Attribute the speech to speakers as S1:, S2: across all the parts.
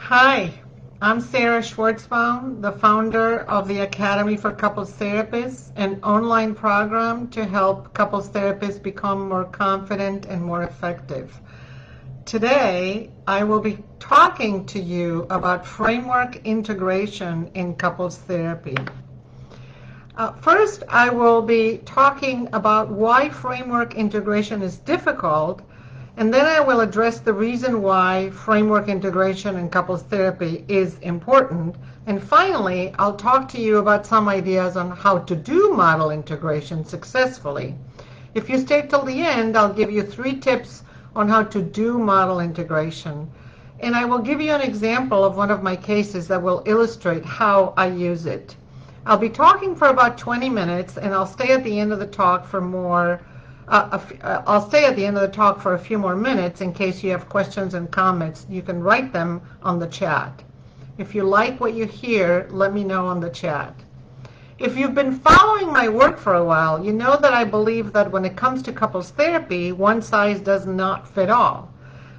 S1: Hi, I'm Sarah Schwartzbaum, the founder of the Academy for Couples Therapists, an online program to help couples therapists become more confident and more effective. Today, I will be talking to you about framework integration in couples therapy. First, I will be talking about why framework integration is difficult, and then I will address the reason why framework integration in couples therapy is important. And finally, I'll talk to you about some ideas on how to do model integration successfully. If you stay till the end, I'll give you 3 tips on how to do model integration. And I will give you an example of one of my cases that will illustrate how I use it. I'll be talking for about 20 minutes, and I'll stay at the end of the talk for more I'll stay at the end of the talk for a few more minutes in case you have questions and comments. You can write them on the chat. If you like what you hear, let me know on the chat. If you've been following my work for a while, you know that I believe that when it comes to couples therapy, one size does not fit all.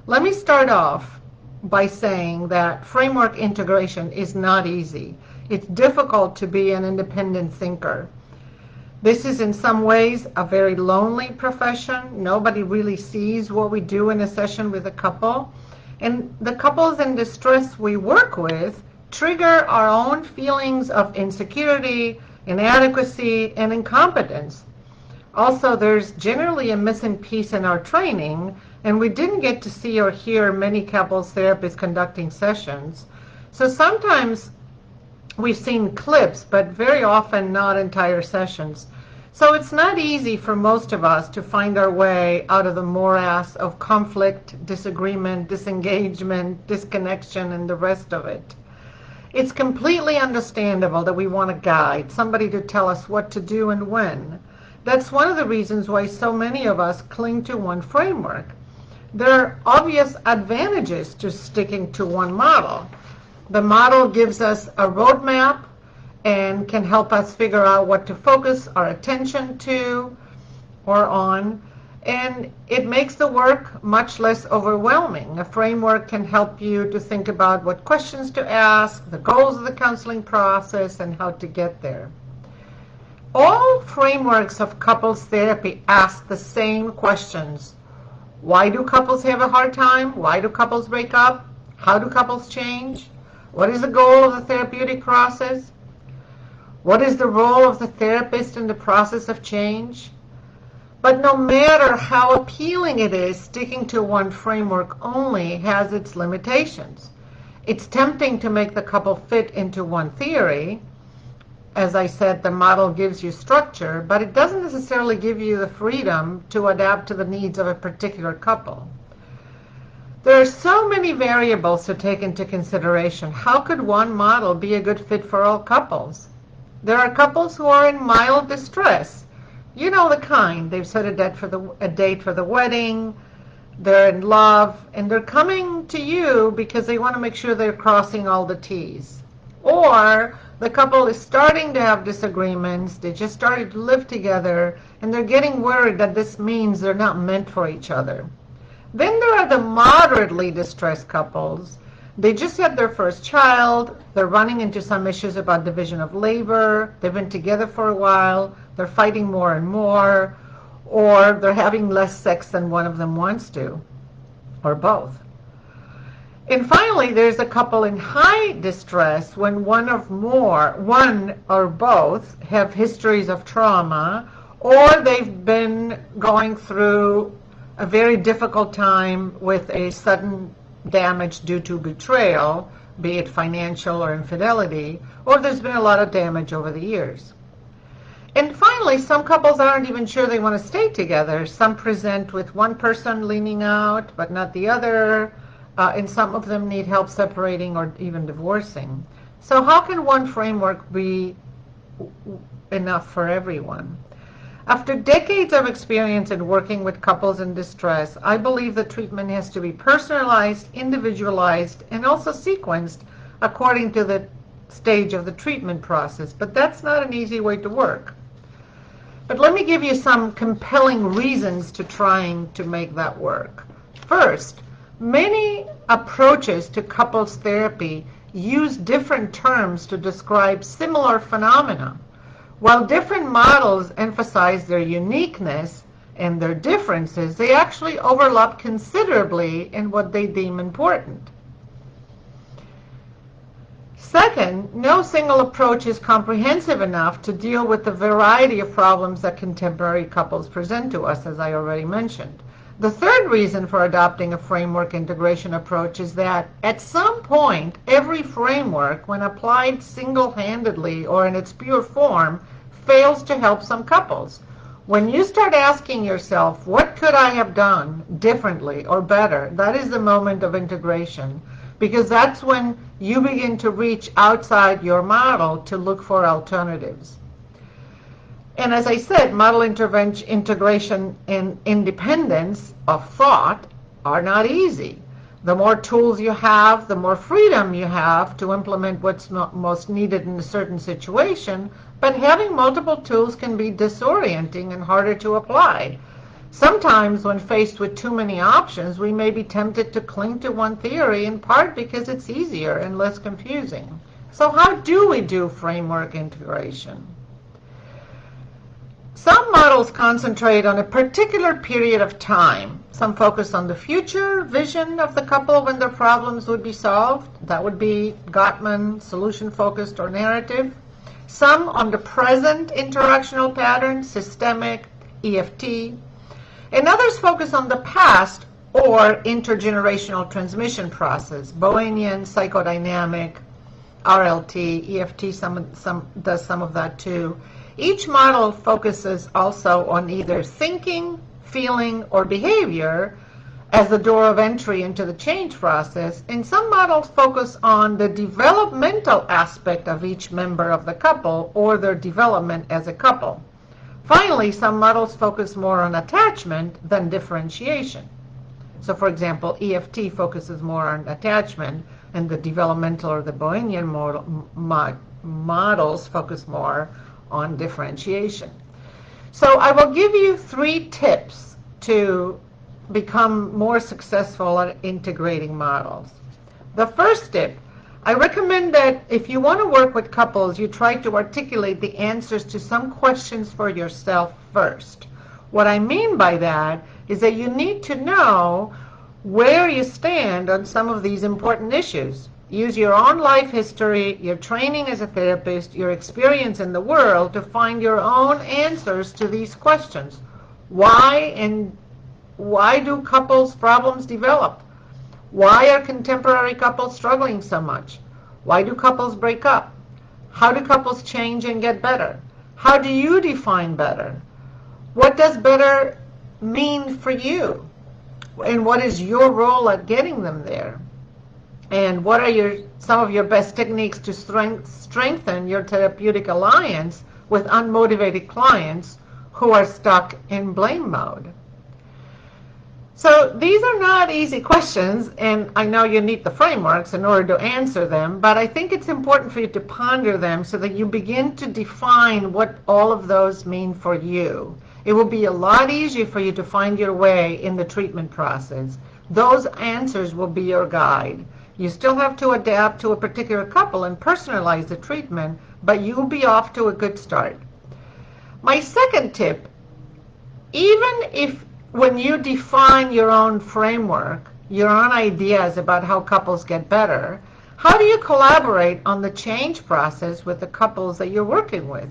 S1: Let me start off by saying that framework integration is not easy. It's difficult to be an independent thinker. This is in some ways a very lonely profession. Nobody really sees what we do in a session with a couple. And the couples in distress we work with trigger our own feelings of insecurity, inadequacy, and incompetence. Also, there's generally a missing piece in our training, and we didn't get to see or hear many couples therapists conducting sessions. So sometimes we've seen clips, but very often not entire sessions. So it's not easy for most of us to find our way out of the morass of conflict, disagreement, disengagement, disconnection, and the rest of it. It's completely understandable that we want a guide, somebody to tell us what to do and when. That's one of the reasons why so many of us cling to one framework. There are obvious advantages to sticking to one model. The model gives us a roadmap and can help us figure out what to focus our attention to or on, and it makes the work much less overwhelming. A framework can help you to think about what questions to ask, the goals of the counseling process, and how to get there. All frameworks of couples therapy ask the same questions. Why do couples have a hard time? Why do couples break up? How do couples change? What is the goal of the therapeutic process? What is the role of the therapist in the process of change? But no matter how appealing it is, sticking to one framework only has its limitations. It's tempting to make the couple fit into one theory. As I said, the model gives you structure, but it doesn't necessarily give you the freedom to adapt to the needs of a particular couple. There are so many variables to take into consideration. How could one model be a good fit for all couples? There are couples who are in mild distress. You know the kind. They've set a date for the wedding, they're in love, and they're coming to you because they want to make sure they're crossing all the T's. Or the couple is starting to have disagreements, they just started to live together, and they're getting worried that this means they're not meant for each other. Then there are the moderately distressed couples. They just had their first child, they're running into some issues about division of labor, they've been together for a while, they're fighting more and more, or they're having less sex than one of them wants to, or both. And finally, there's a couple in high distress when one or both have histories of trauma, or they've been going through a very difficult time with a sudden damage due to betrayal, be it financial or infidelity, or there's been a lot of damage over the years. And finally, some couples aren't even sure they want to stay together. Some present with one person leaning out, but not the other, and some of them need help separating or even divorcing. So how can one framework be enough for everyone? After decades of experience in working with couples in distress, I believe the treatment has to be personalized, individualized, and also sequenced according to the stage of the treatment process. But that's not an easy way to work. But let me give you some compelling reasons to trying to make that work. First, many approaches to couples therapy use different terms to describe similar phenomena. While different models emphasize their uniqueness and their differences, they actually overlap considerably in what they deem important. Second, no single approach is comprehensive enough to deal with the variety of problems that contemporary couples present to us, as I already mentioned. The third reason for adopting a framework integration approach is that at some point, every framework, when applied single-handedly or in its pure form, fails to help some couples. When you start asking yourself, what could I have done differently or better, that is the moment of integration, because that's when you begin to reach outside your model to look for alternatives. And as I said, model integration and independence of thought are not easy. The more tools you have, the more freedom you have to implement what's most needed in a certain situation, but having multiple tools can be disorienting and harder to apply. Sometimes when faced with too many options, we may be tempted to cling to one theory, in part because it's easier and less confusing. So how do we do framework integration? Some models concentrate on a particular period of time. Some focus on the future vision of the couple when their problems would be solved. That would be Gottman, solution-focused or narrative. Some on the present interactional pattern, systemic, EFT. And others focus on the past or intergenerational transmission process, Bohemian, psychodynamic, RLT, EFT does some of that too. Each model focuses also on either thinking, feeling, or behavior as the door of entry into the change process, and some models focus on the developmental aspect of each member of the couple or their development as a couple. Finally, some models focus more on attachment than differentiation. So, for example, EFT focuses more on attachment, and the developmental or the Bohemian models focus more on differentiation. So I will give you 3 tips to become more successful at integrating models. The first tip, I recommend that if you want to work with couples, you try to articulate the answers to some questions for yourself first. What I mean by that is that you need to know where you stand on some of these important issues. Use your own life history, your training as a therapist, your experience in the world to find your own answers to these questions. Why do couples' problems develop? Why are contemporary couples struggling so much? Why do couples break up? How do couples change and get better? How do you define better? What does better mean for you? And what is your role at getting them there? And what are some of your best techniques to strengthen your therapeutic alliance with unmotivated clients who are stuck in blame mode? So these are not easy questions, and I know you need the frameworks in order to answer them, but I think it's important for you to ponder them so that you begin to define what all of those mean for you. It will be a lot easier for you to find your way in the treatment process. Those answers will be your guide. You still have to adapt to a particular couple and personalize the treatment, but you'll be off to a good start. My second tip, even if when you define your own framework, your own ideas about how couples get better, how do you collaborate on the change process with the couples that you're working with?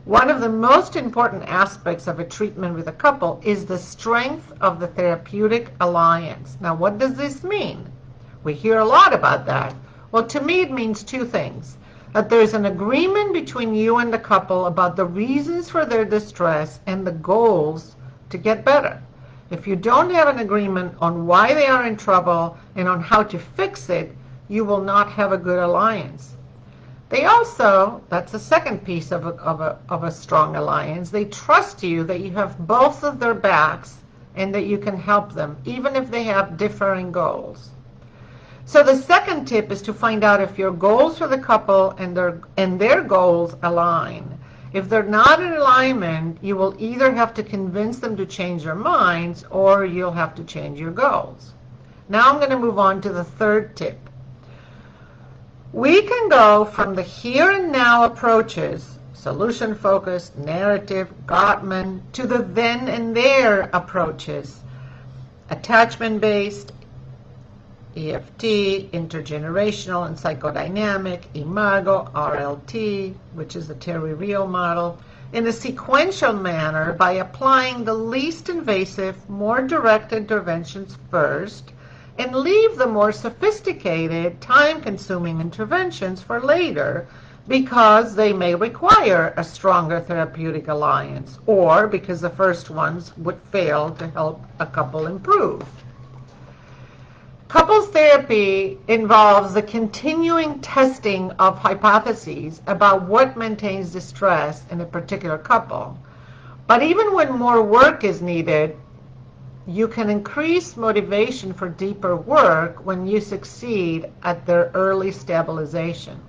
S1: One of the most important aspects of a treatment with a couple is the strength of the therapeutic alliance. Now, what does this mean? We hear a lot about that. Well, to me, it means 2 things. That there's an agreement between you and the couple about the reasons for their distress and the goals to get better. If you don't have an agreement on why they are in trouble and on how to fix it, you will not have a good alliance. They also, that's the second piece of a strong alliance, they trust you that you have both of their backs and that you can help them, even if they have differing goals. So the second tip is to find out if your goals for the couple and their goals align. If they're not in alignment, you will either have to convince them to change their minds or you'll have to change your goals. Now I'm going to move on to the third tip. We can go from the here and now approaches, solution-focused, narrative, Gottman, to the then and there approaches, attachment-based, EFT, intergenerational and psychodynamic, Imago, RLT, which is the Terry Real model, in a sequential manner by applying the least invasive, more direct interventions first, and leave the more sophisticated, time-consuming interventions for later because they may require a stronger therapeutic alliance or because the first ones would fail to help a couple improve. Couples therapy involves the continuing testing of hypotheses about what maintains distress in a particular couple. But even when more work is needed, you can increase motivation for deeper work when you succeed at their early stabilization.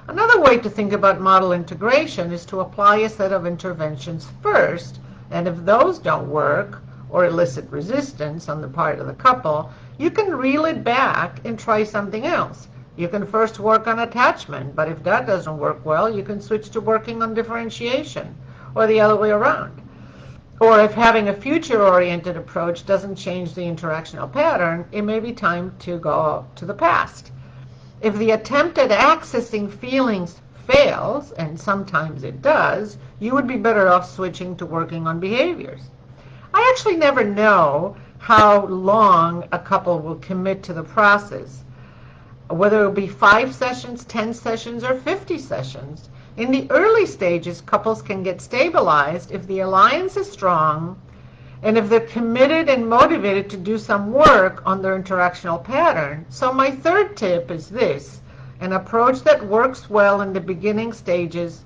S1: Another way to think about model integration is to apply a set of interventions first, and if those don't work or elicit resistance on the part of the couple, you can reel it back and try something else. You can first work on attachment, but if that doesn't work well, you can switch to working on differentiation, or the other way around. Or if having a future-oriented approach doesn't change the interactional pattern, it may be time to go to the past. If the attempt at accessing feelings fails, and sometimes it does, you would be better off switching to working on behaviors. I actually never know how long a couple will commit to the process, whether it will be 5 sessions, 10 sessions, or 50 sessions. In the early stages, couples can get stabilized if the alliance is strong and if they're committed and motivated to do some work on their interactional pattern. So my third tip is this: an approach that works well in the beginning stages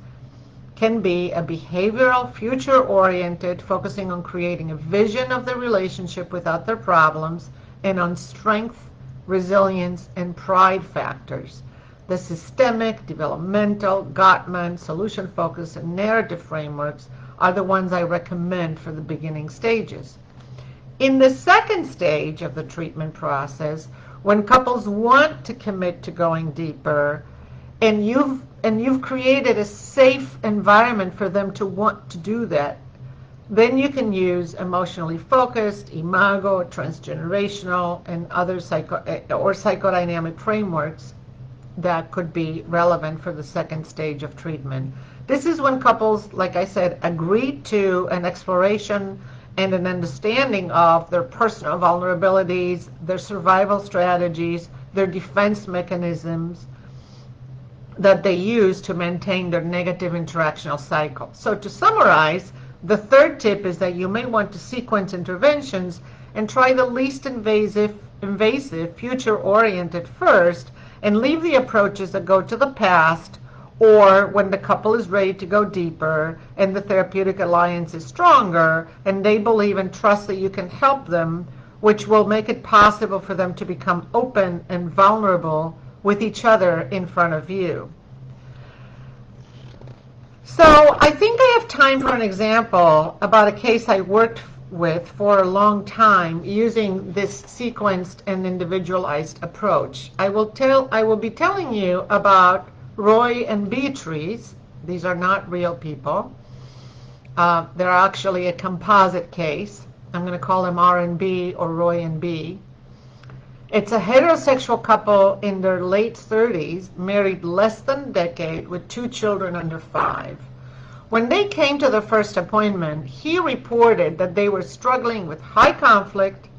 S1: can be a behavioral, future-oriented, focusing on creating a vision of the relationship without their problems and on strength, resilience, and pride factors. The systemic, developmental, Gottman, solution-focused, and narrative frameworks are the ones I recommend for the beginning stages. In the second stage of the treatment process, when couples want to commit to going deeper, and you've created a safe environment for them to want to do that, then you can use emotionally focused, Imago, transgenerational, and other psychodynamic frameworks that could be relevant for the second stage of treatment. This is when couples, like I said, agree to an exploration and an understanding of their personal vulnerabilities, their survival strategies, their defense mechanisms that they use to maintain their negative interactional cycle. So to summarize, the third tip is that you may want to sequence interventions and try the least invasive, future-oriented first, and leave the approaches that go to the past or when the couple is ready to go deeper and the therapeutic alliance is stronger and they believe and trust that you can help them, which will make it possible for them to become open and vulnerable with each other in front of you. So I think I have time for an example about a case I worked with for a long time using this sequenced and individualized approach. I will be telling you about Roy and Beatrice. These are not real people. They're actually a composite case. I'm going to call them R and B or Roy and B. It's a heterosexual couple in their late 30s, married less than a decade with 2 children under 5. When they came to the first appointment, he reported that they were struggling with high conflict,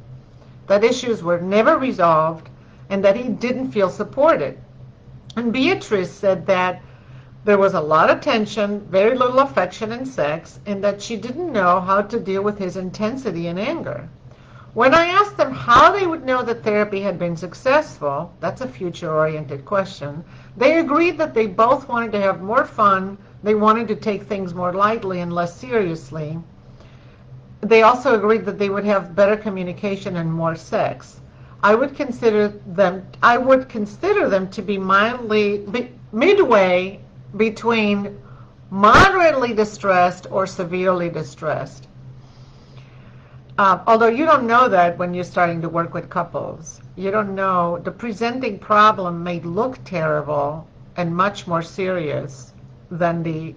S1: that issues were never resolved, and that he didn't feel supported. And Beatrice said that there was a lot of tension, very little affection and sex, and that she didn't know how to deal with his intensity and anger. When I asked them how they would know that therapy had been successful, that's a future-oriented question, they agreed that they both wanted to have more fun, they wanted to take things more lightly and less seriously. They also agreed that they would have better communication and more sex. I would consider them to be midway between moderately distressed or severely distressed. Although you don't know that when you're starting to work with couples. You don't know the presenting problem may look terrible and much more serious than the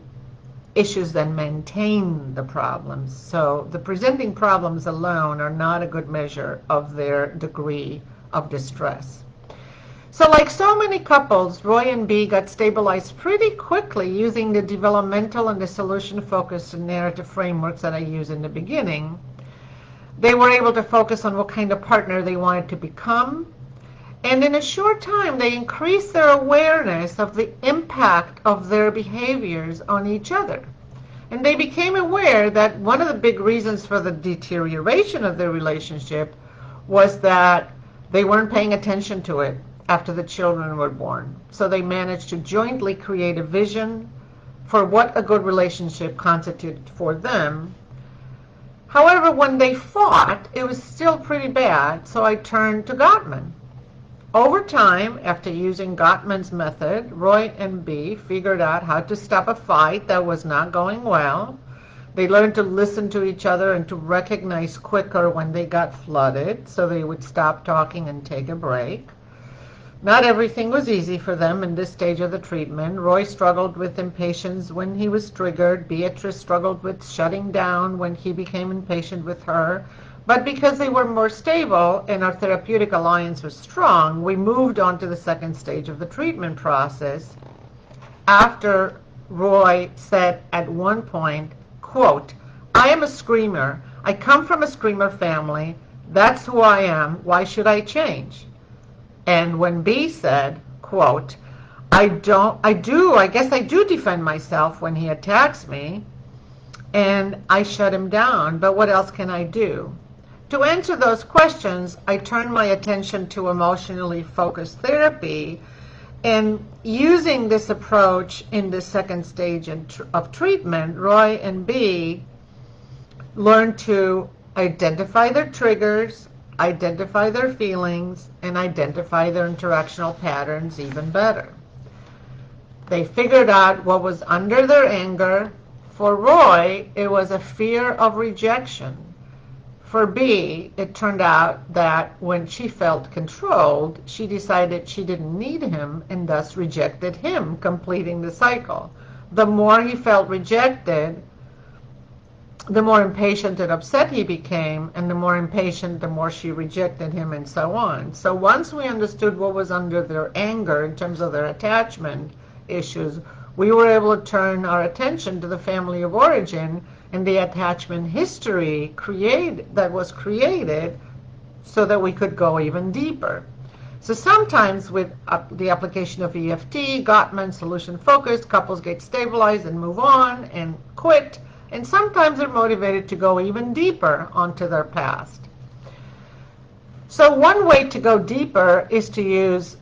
S1: issues that maintain the problems. So the presenting problems alone are not a good measure of their degree of distress. So like so many couples, Roy and Bea got stabilized pretty quickly using the developmental and the solution-focused narrative frameworks that I used in the beginning. They were able to focus on what kind of partner they wanted to become. And in a short time, they increased their awareness of the impact of their behaviors on each other. And they became aware that one of the big reasons for the deterioration of their relationship was that they weren't paying attention to it after the children were born. So they managed to jointly create a vision for what a good relationship constituted for them. However, when they fought, it was still pretty bad, so I turned to Gottman. Over time, after using Gottman's method, Roy and Bea figured out how to stop a fight that was not going well. They learned to listen to each other and to recognize quicker when they got flooded, so they would stop talking and take a break. Not everything was easy for them in this stage of the treatment. Roy struggled with impatience when he was triggered. Beatrice struggled with shutting down when he became impatient with her. But because they were more stable and our therapeutic alliance was strong, we moved on to the second stage of the treatment process after Roy said at one point, quote, "I am a screamer. I come from a screamer family. That's who I am. Why should I change?" And when Bea said, quote, I guess I do defend myself when he attacks me, and I shut him down, but what else can I do? To answer those questions, I turned my attention to emotionally focused therapy, and using this approach in the second stage of treatment, Roy and Bea learned to identify their triggers, identify their feelings, and identify their interactional patterns even better. They figured out what was under their anger. For Roy, it was a fear of rejection. For Bea, it turned out that when she felt controlled, she decided she didn't need him and thus rejected him, completing the cycle. The more he felt rejected, the more impatient and upset he became, and the more impatient, the more she rejected him, and so on. So once we understood what was under their anger in terms of their attachment issues, we were able to turn our attention to the family of origin and the attachment history that was created so that we could go even deeper. So sometimes with the application of EFT, Gottman, solution focused, couples get stabilized and move on and quit. And sometimes they're motivated to go even deeper onto their past. So one way to go deeper is to use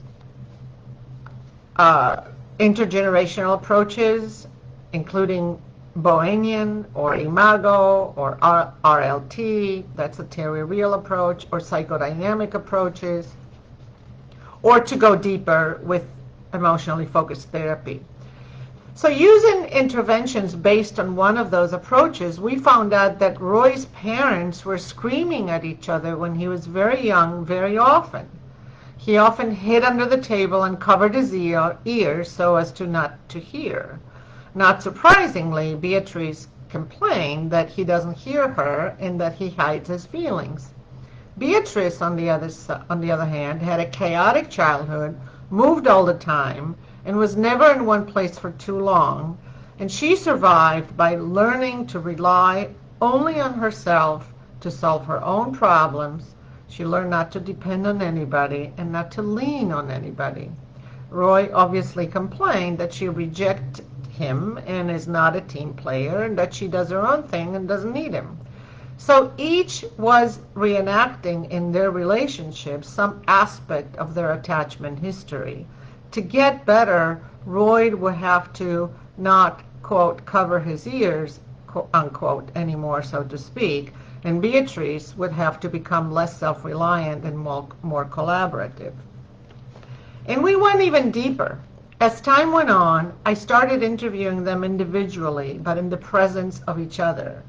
S1: intergenerational approaches, including Bohemian or Imago or RLT, that's a Terry Real approach, or psychodynamic approaches, or to go deeper with emotionally focused therapy. So using interventions based on one of those approaches, we found out that Roy's parents were screaming at each other when he was very young, very often. He often hid under the table and covered his ears so as to not to hear. Not surprisingly, Beatrice complained that he doesn't hear her and that he hides his feelings. Beatrice, on the other hand, had a chaotic childhood, moved all the time, and was never in one place for too long, and she survived by learning to rely only on herself to solve her own problems. She learned not to depend on anybody and not to lean on anybody. Roy obviously complained that she rejects him and is not a team player, and that she does her own thing and doesn't need him. So each was reenacting in their relationship some aspect of their attachment history. To get better, Roy would have to not, quote, cover his ears, quote, unquote, anymore, so to speak, and Beatrice would have to become less self-reliant and more collaborative. And we went even deeper. As time went on, I started interviewing them individually, but in the presence of each other.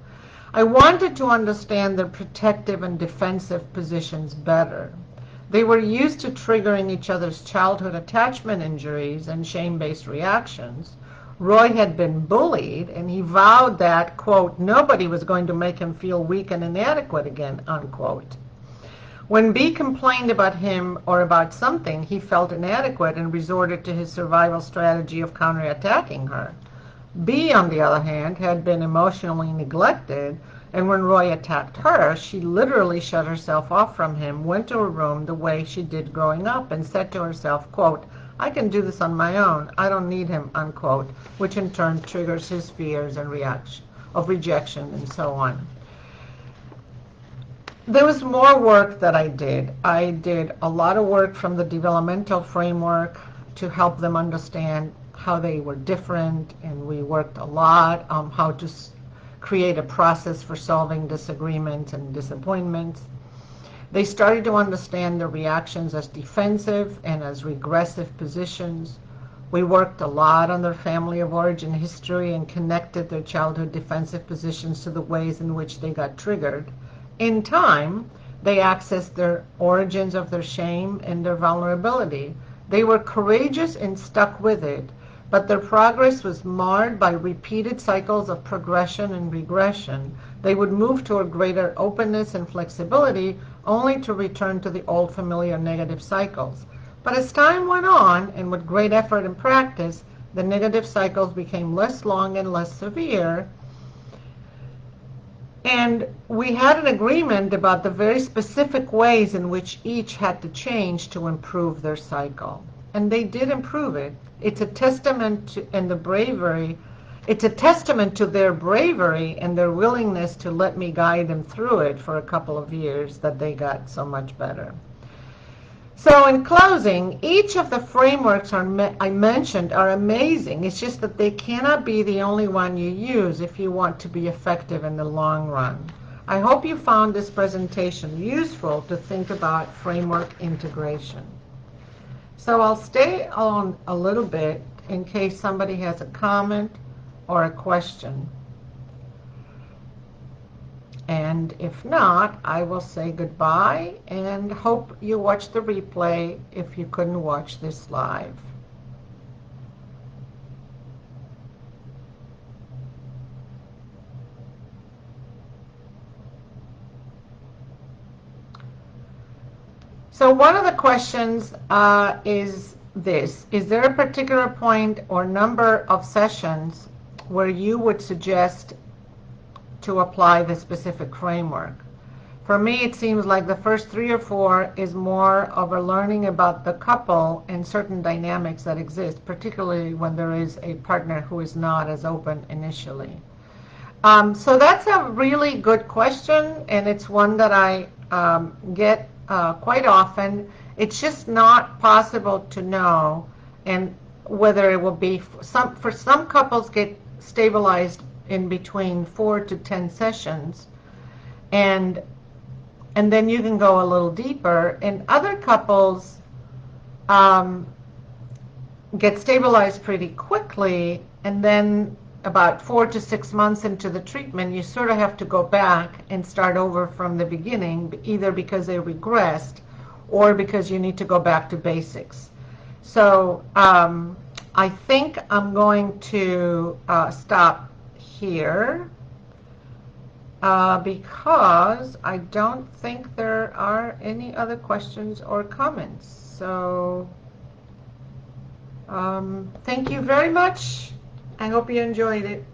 S1: I wanted to understand their protective and defensive positions better. They were used to triggering each other's childhood attachment injuries and shame-based reactions. Roy had been bullied, and he vowed that, quote, nobody was going to make him feel weak and inadequate again, unquote. When B complained about him or about something, he felt inadequate and resorted to his survival strategy of counterattacking her. B, on the other hand, had been emotionally neglected, and when Roy attacked her, she literally shut herself off from him, went to her room the way she did growing up, and said to herself, quote, I can do this on my own. I don't need him, unquote, which in turn triggers his fears and reaction of rejection and so on. There was more work that I did. I did a lot of work from the developmental framework to help them understand how they were different, and we worked a lot on how to create a process for solving disagreements and disappointments. They started to understand their reactions as defensive and as regressive positions. We worked a lot on their family of origin history and connected their childhood defensive positions to the ways in which they got triggered. In time, they accessed their origins of their shame and their vulnerability. They were courageous and stuck with it, but their progress was marred by repeated cycles of progression and regression. They would move toward greater openness and flexibility, only to return to the old familiar negative cycles. But as time went on, and with great effort and practice, the negative cycles became less long and less severe. And we had an agreement about the very specific ways in which each had to change to improve their cycle. And they did improve it. It's a testament to, and the bravery, it's a testament to their bravery and their willingness to let me guide them through it for a couple of years that they got so much better. So in closing, each of the frameworks I mentioned are amazing. It's just that they cannot be the only one you use if you want to be effective in the long run. I hope you found this presentation useful to think about framework integration. So I'll stay on a little bit in case somebody has a comment or a question. And if not, I will say goodbye and hope you watch the replay if you couldn't watch this live. So one of the questions is this: is there a particular point or number of sessions where you would suggest to apply the specific framework? For me, it seems like the first 3 or 4 is more of a learning about the couple and certain dynamics that exist, particularly when there is a partner who is not as open initially. So that's a really good question, and it's one that I get quite often. It's just not possible to know, and whether it will be for some couples get stabilized in between 4 to 10 sessions, and then you can go a little deeper. And other couples get stabilized pretty quickly, and then about 4 to 6 months into the treatment, you sort of have to go back and start over from the beginning, either because they regressed or because you need to go back to basics. So I think I'm going to stop here because I don't think there are any other questions or comments. So thank you very much. I hope you enjoyed it.